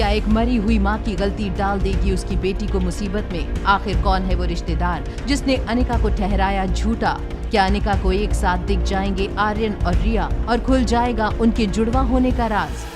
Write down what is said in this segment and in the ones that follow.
क्या एक मरी हुई माँ की गलती डाल देगी उसकी बेटी को मुसीबत में? आखिर कौन है वो रिश्तेदार जिसने अनिका को ठहराया झूठा? क्या अनिका को एक साथ दिख जाएंगे आर्यन और रिया और खुल जाएगा उनके जुड़वा होने का राज?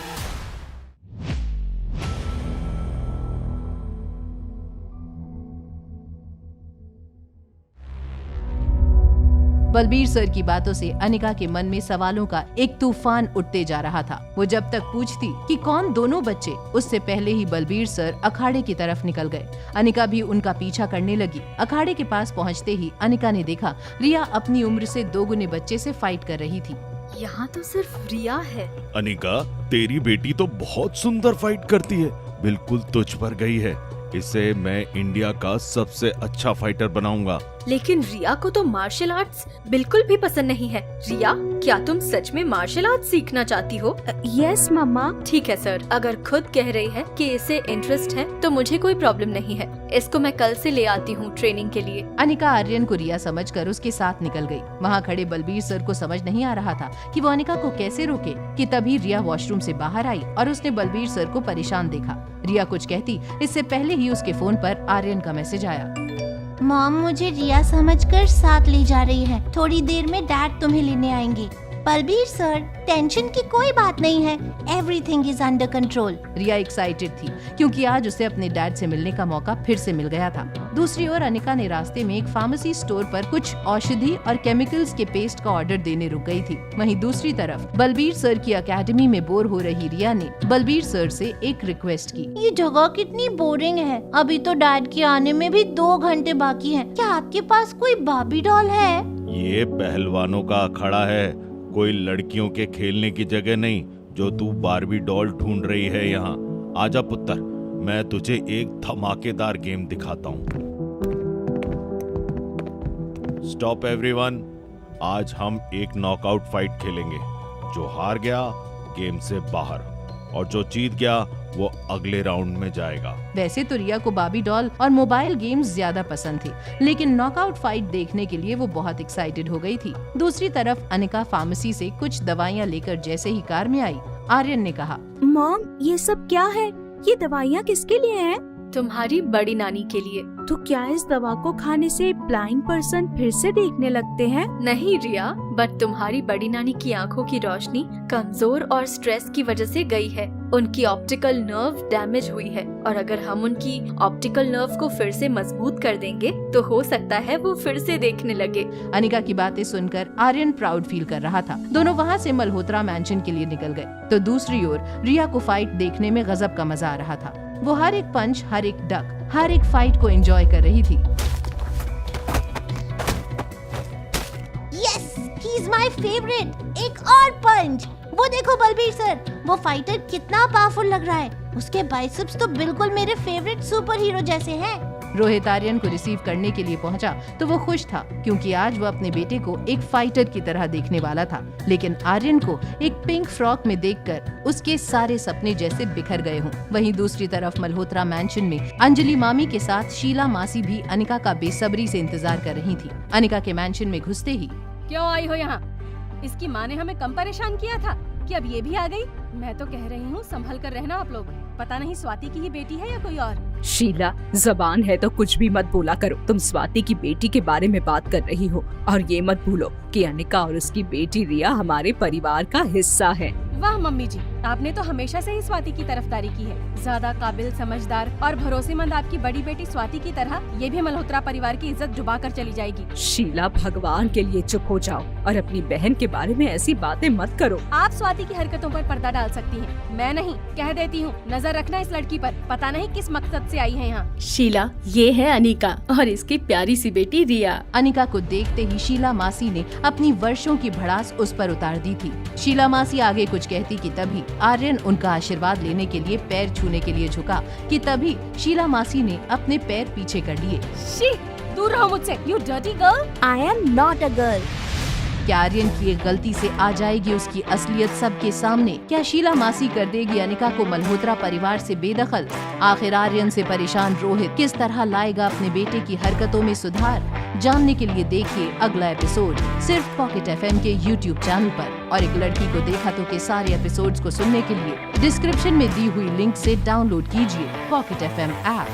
बलबीर सर की बातों से अनिका के मन में सवालों का एक तूफान उठते जा रहा था। वो जब तक पूछती कि कौन दोनों बच्चे, उससे पहले ही बलबीर सर अखाड़े की तरफ निकल गए। अनिका भी उनका पीछा करने लगी। अखाड़े के पास पहुंचते ही अनिका ने देखा रिया अपनी उम्र से 2 गुने बच्चे से फाइट कर रही थी। यहाँ तो सिर्फ रिया है। अनिका, तेरी बेटी तो बहुत सुंदर फाइट करती है, बिल्कुल तुझ पर गई है। इसे मैं इंडिया का सबसे अच्छा फाइटर बनाऊंगा। लेकिन रिया को तो मार्शल आर्ट्स बिल्कुल भी पसंद नहीं है। रिया, क्या तुम सच में मार्शल आर्ट्स सीखना चाहती हो? यस मम्मा। ठीक है सर, अगर खुद कह रही है कि इसे इंटरेस्ट है तो मुझे कोई प्रॉब्लम नहीं है। इसको मैं कल से ले आती हूँ ट्रेनिंग के लिए। अनिका आर्यन को रिया समझकर उसके साथ निकल गई। वहाँ खड़े बलबीर सर को समझ नहीं आ रहा था कि वो अनिका को कैसे रोके कि तभी रिया वॉशरूम से बाहर आई और उसने बलबीर सर को परेशान देखा। रिया कुछ कहती इससे पहले ही उसके फोन पर आर्यन का मैसेज आया। मॉम मुझे रिया समझकर साथ ले जा रही है। थोड़ी देर में डैड तुम्हें लेने आएंगे। बलबीर सर, टेंशन की कोई बात नहीं है। Everything is under control. Riya excited थी क्योंकि आज उसे अपने डैड से मिलने का मौका फिर से मिल गया था। दूसरी ओर अनिका ने रास्ते में एक फार्मेसी स्टोर पर कुछ औषधि और केमिकल्स के पेस्ट का ऑर्डर देने रुक गई थी। वहीं दूसरी तरफ बलबीर सर की एकेडमी में बोर हो रही रिया ने बलबीर सर से एक रिक्वेस्ट की। ये जगह कितनी बोरिंग है। अभी तो डैड के आने में भी 2 घंटे बाकी हैं। क्या आपके पास कोई बार्बी डॉल है? ये पहलवानों का अखाड़ा है, कोई लड़कियों के खेलने की जगह नहीं जो तू बार्बी डॉल ढूंढ रही है यहाँ। आजा पुत्र, मैं तुझे एक धमाकेदार गेम दिखाता हूँ। स्टॉप एवरीवन, आज हम एक नॉकआउट फाइट खेलेंगे। जो हार गया गेम से बाहर और जो जीत गया वो अगले राउंड में जाएगा। वैसे तो रिया को बार्बी डॉल और मोबाइल गेम्स ज्यादा पसंद थी, लेकिन नॉकआउट फाइट देखने के लिए वो बहुत एक्साइटेड हो गई थी। दूसरी तरफ अनिका फार्मेसी से कुछ दवाइयाँ लेकर जैसे ही कार में आई, आर्यन ने कहा, मॉम ये सब क्या है? ये दवाइयाँ किसके लिए हैं? तुम्हारी बड़ी नानी के लिए। तो क्या इस दवा को खाने से ब्लाइंड पर्सन फिर से देखने लगते हैं? नहीं रिया, बट तुम्हारी बड़ी नानी की आंखों की रोशनी कमजोर और स्ट्रेस की वजह से गई है। उनकी ऑप्टिकल नर्व डैमेज हुई है और अगर हम उनकी ऑप्टिकल नर्व को फिर से मजबूत कर देंगे तो हो सकता है वो फिर से देखने लगे। अनिका की बातें सुनकर आर्यन प्राउड फील कर रहा था। दोनों वहाँ से मल्होत्रा मैंशन के लिए निकल गए तो दूसरी ओर रिया को फाइट देखने में गजब का मजा आ रहा था। वो हर एक पंच, हर एक डक, हर एक फाइट को एंजॉय कर रही थी। Yes, he is my favourite. एक और पंच। वो देखो बलबीर सर, वो फाइटर कितना पावरफुल लग रहा है। उसके बाइसेप्स तो बिल्कुल मेरे फेवरेट सुपर हीरो जैसे हैं। रोहित आर्यन को रिसीव करने के लिए पहुंचा तो वो खुश था क्योंकि आज वो अपने बेटे को एक फाइटर की तरह देखने वाला था। लेकिन आर्यन को एक पिंक फ्रॉक में देखकर उसके सारे सपने जैसे बिखर गए हों। वहीं दूसरी तरफ मल्होत्रा मैंशन में अंजलि मामी के साथ शीला मासी भी अनिका का बेसब्री से इंतजार कर रही थी। अनिका के मैंशन में घुसते ही, क्यों आई हो यहाँ? इसकी माँ ने हमें कम परेशान किया था कि अब ये भी आ गई। मैं तो कह रही हूँ संभल कर रहना आप लोग। पता नहीं स्वाति की ही बेटी है या कोई और। शीला, जबान है तो कुछ भी मत बोला करो। तुम स्वाति की बेटी के बारे में बात कर रही हो और ये मत भूलो कि अनिका और उसकी बेटी रिया हमारे परिवार का हिस्सा है। वाह मम्मी जी, आपने तो हमेशा से ही स्वाति की तरफदारी की है। ज्यादा काबिल, समझदार और भरोसेमंद आपकी बड़ी बेटी स्वाति की तरह ये भी मल्होत्रा परिवार की इज्जत डुबा कर चली जाएगी। शीला, भगवान के लिए चुप हो जाओ और अपनी बहन के बारे में ऐसी बातें मत करो। आप स्वाति की हरकतों पर पर्दा डाल सकती हैं, मैं नहीं। कह देती हूँ, नजर रखना इस लड़की पर। पता नहीं किस मकसद से आई है यहाँ। शीला, ये है अनिका और इसकी प्यारी सी बेटी रिया। अनिका को देखते ही शीला मासी ने अपनी वर्षों की भड़ास उस पर उतार दी थी। शीला मासी आगे कुछ कहती कि तभी आर्यन उनका आशीर्वाद लेने के लिए पैर छूने के लिए झुका कि तभी शीला मासी ने अपने पैर पीछे कर लिए। शी, दूर रहो मुझसे, you dirty girl. I am not a girl. क्या आर्यन की एक गलती से आ जाएगी उसकी असलियत सबके सामने? क्या शीला मासी कर देगी अनिका को मल्होत्रा परिवार से बेदखल? आखिर आर्यन से परेशान रोहित किस तरह लाएगा अपने बेटे की हरकतों में सुधार? जानने के लिए देखिए अगला एपिसोड सिर्फ पॉकेट FM के YouTube चैनल पर। और एक लड़की को देखा तो के सारे एपिसोड्स को सुनने के लिए डिस्क्रिप्शन में दी हुई लिंक से डाउनलोड कीजिए पॉकेट FM ऐप।